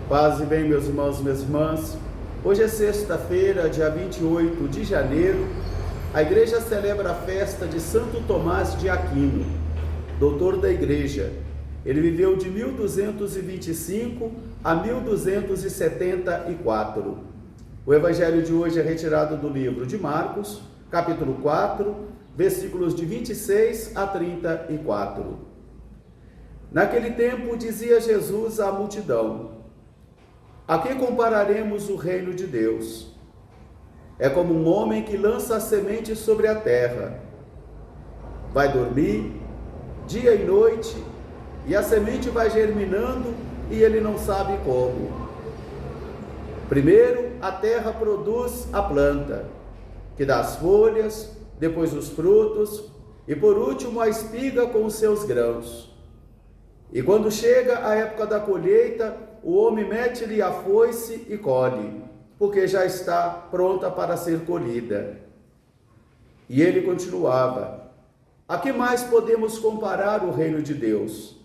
Paz e bem, meus irmãos e minhas irmãs. Hoje é sexta-feira, dia 28 de janeiro. A igreja celebra a festa de Santo Tomás de Aquino, doutor da igreja. Ele viveu de 1225 a 1274. O evangelho de hoje é retirado do livro de Marcos, capítulo 4, versículos de 26 a 34. Naquele tempo dizia Jesus à multidão: a que compararemos o reino de Deus? É como um homem que lança a semente sobre a terra. Vai dormir dia e noite, e a semente vai germinando e ele não sabe como. Primeiro a terra produz a planta, que dá as folhas, depois os frutos, e por último a espiga com os seus grãos. E quando chega a época da colheita, o homem mete-lhe a foice e colhe, porque já está pronta para ser colhida. E ele continuava: a que mais podemos comparar o reino de Deus?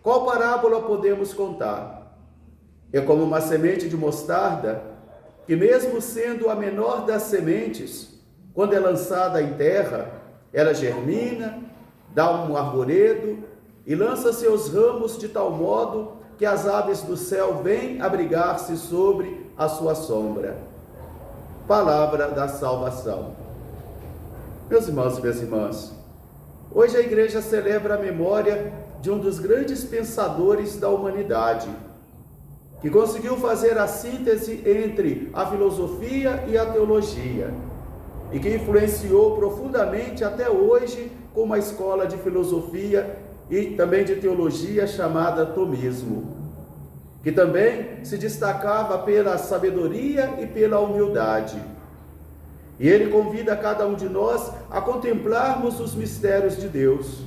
Qual parábola podemos contar? É como uma semente de mostarda, que mesmo sendo a menor das sementes, quando é lançada em terra, ela germina, dá um arvoredo e lança seus ramos de tal modo que as aves do céu vêm abrigar-se sobre a sua sombra. Palavra da salvação. Meus irmãos e minhas irmãs, hoje a igreja celebra a memória de um dos grandes pensadores da humanidade, que conseguiu fazer a síntese entre a filosofia e a teologia, e que influenciou profundamente até hoje com uma escola de filosofia e também de teologia chamada tomismo, que também se destacava pela sabedoria e pela humildade. E ele convida cada um de nós a contemplarmos os mistérios de Deus,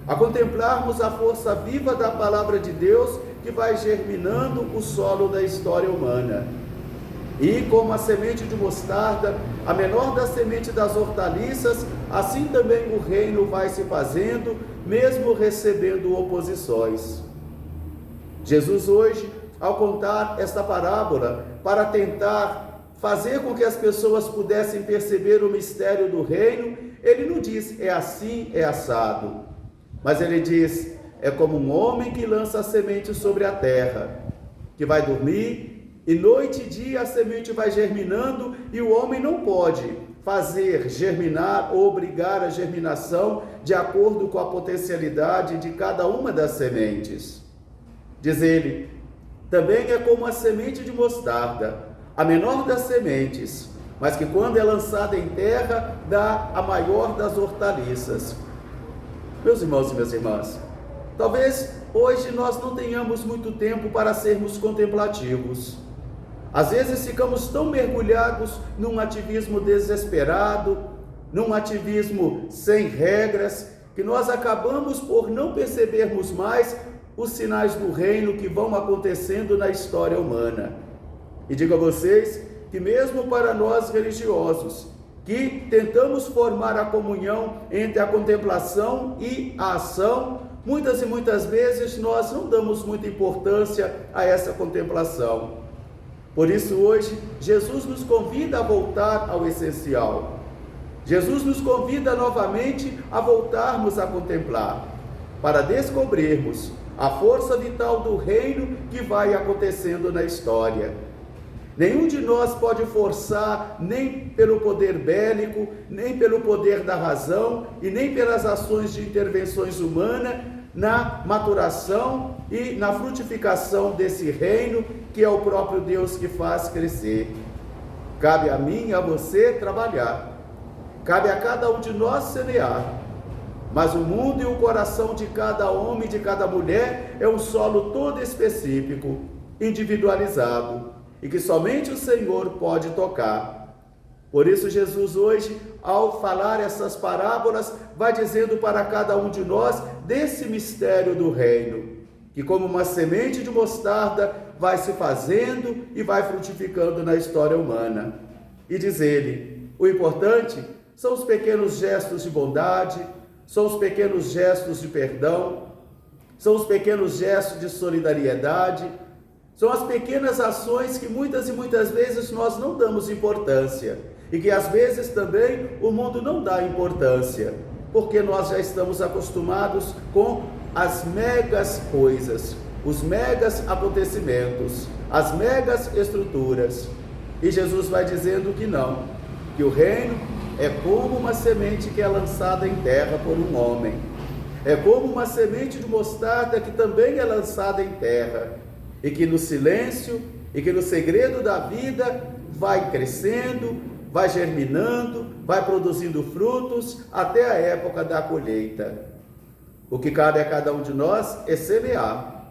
a contemplarmos a força viva da palavra de Deus que vai germinando o solo da história humana. E como a semente de mostarda, a menor da semente das hortaliças, assim também o reino vai se fazendo, mesmo recebendo oposições. Jesus hoje, ao contar esta parábola, para tentar fazer com que as pessoas pudessem perceber o mistério do reino, ele não diz, é assim, é assado. Mas ele diz, é como um homem que lança a semente sobre a terra, que vai dormir, e noite e dia a semente vai germinando, e o homem não pode fazer germinar ou obrigar a germinação de acordo com a potencialidade de cada uma das sementes. Diz ele, também é como a semente de mostarda, a menor das sementes, mas que quando é lançada em terra, dá a maior das hortaliças. Meus irmãos e minhas irmãs, talvez hoje nós não tenhamos muito tempo para sermos contemplativos. Às vezes ficamos tão mergulhados num ativismo desesperado, num ativismo sem regras, que nós acabamos por não percebermos mais os sinais do reino que vão acontecendo na história humana. E digo a vocês que mesmo para nós religiosos, que tentamos formar a comunhão entre a contemplação e a ação, muitas e muitas vezes nós não damos muita importância a essa contemplação. Por isso hoje, Jesus nos convida a voltar ao essencial. Jesus nos convida novamente a voltarmos a contemplar, para descobrirmos a força vital do reino que vai acontecendo na história. Nenhum de nós pode forçar, nem pelo poder bélico, nem pelo poder da razão, e nem pelas ações de intervenções humanas, na maturação e na frutificação desse reino, que é o próprio Deus que faz crescer. Cabe a mim e a você trabalhar, cabe a cada um de nós semear, mas o mundo e o coração de cada homem e de cada mulher é um solo todo específico, individualizado, e que somente o Senhor pode tocar. Por isso Jesus hoje, ao falar essas parábolas, vai dizendo para cada um de nós desse mistério do reino, que como uma semente de mostarda vai se fazendo e vai frutificando na história humana. E diz ele, o importante são os pequenos gestos de bondade, são os pequenos gestos de perdão, são os pequenos gestos de solidariedade, São as pequenas ações que muitas e muitas vezes nós não damos importância e que às vezes também o mundo não dá importância, porque nós já estamos acostumados com as megas coisas, os megas acontecimentos, as megas estruturas. E Jesus vai dizendo que não, que o reino é como uma semente que é lançada em terra por um homem. É como uma semente de mostarda que também é lançada em terra, e que no silêncio, e que no segredo da vida vai crescendo, vai germinando, vai produzindo frutos até a época da colheita. O que cabe a cada um de nós é semear.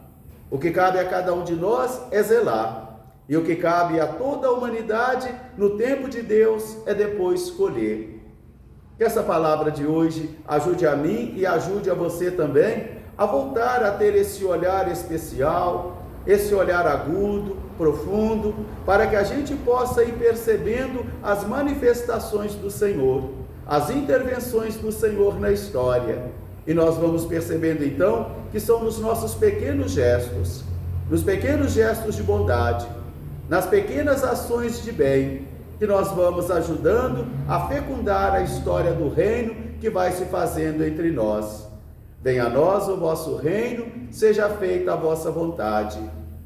O que cabe a cada um de nós é zelar. E o que cabe a toda a humanidade no tempo de Deus é depois colher. Que essa palavra de hoje ajude a mim e ajude a você também a voltar a ter esse olhar especial, esse olhar agudo, profundo, para que a gente possa ir percebendo as manifestações do Senhor, as intervenções do Senhor na história. E nós vamos percebendo então que são nos nossos pequenos gestos, nos pequenos gestos de bondade, nas pequenas ações de bem, que nós vamos ajudando a fecundar a história do reino que vai se fazendo entre nós. Venha a nós o vosso reino, seja feita a vossa vontade.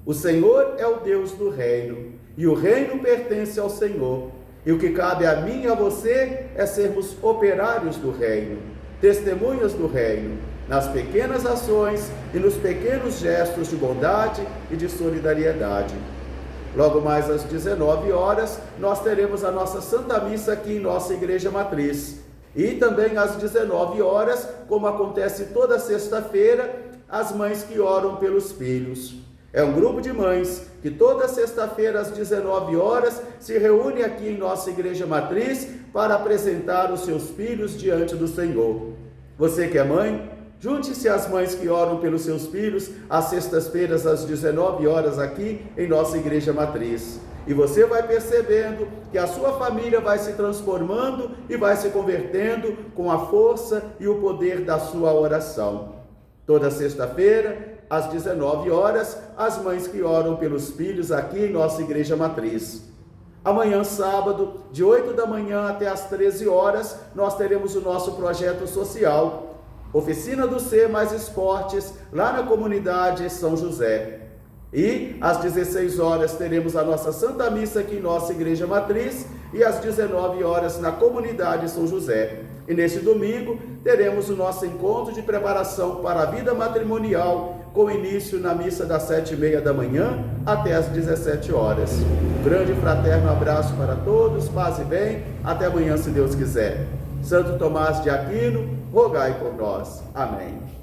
O Senhor é o Deus do reino, e o reino pertence ao Senhor. E o que cabe a mim e a você é sermos operários do reino, testemunhas do reino, nas pequenas ações e nos pequenos gestos de bondade e de solidariedade. Logo mais às 19 horas, nós teremos a nossa Santa Missa aqui em nossa Igreja Matriz. E também às 19 horas, como acontece toda sexta-feira, as mães que oram pelos filhos. É um grupo de mães que toda sexta-feira às 19 horas se reúne aqui em nossa Igreja Matriz para apresentar os seus filhos diante do Senhor. Você que é mãe, junte-se às mães que oram pelos seus filhos às sextas-feiras às 19 horas aqui em nossa Igreja Matriz. E você vai percebendo que a sua família vai se transformando e vai se convertendo com a força e o poder da sua oração. Toda sexta-feira, às 19 horas, as mães que oram pelos filhos aqui em nossa Igreja Matriz. Amanhã, sábado, de 8 da manhã até às 13 horas, nós teremos o nosso projeto social, Oficina do Ser Mais Esportes, lá na comunidade São José. E às 16 horas teremos a nossa Santa Missa aqui em nossa Igreja Matriz e às 19 horas na comunidade São José. E neste domingo teremos o nosso encontro de preparação para a vida matrimonial, com início na missa das 7h30 da manhã até às 17 horas. Um grande e fraterno abraço para todos, paz e bem, até amanhã se Deus quiser. Santo Tomás de Aquino, rogai por nós. Amém.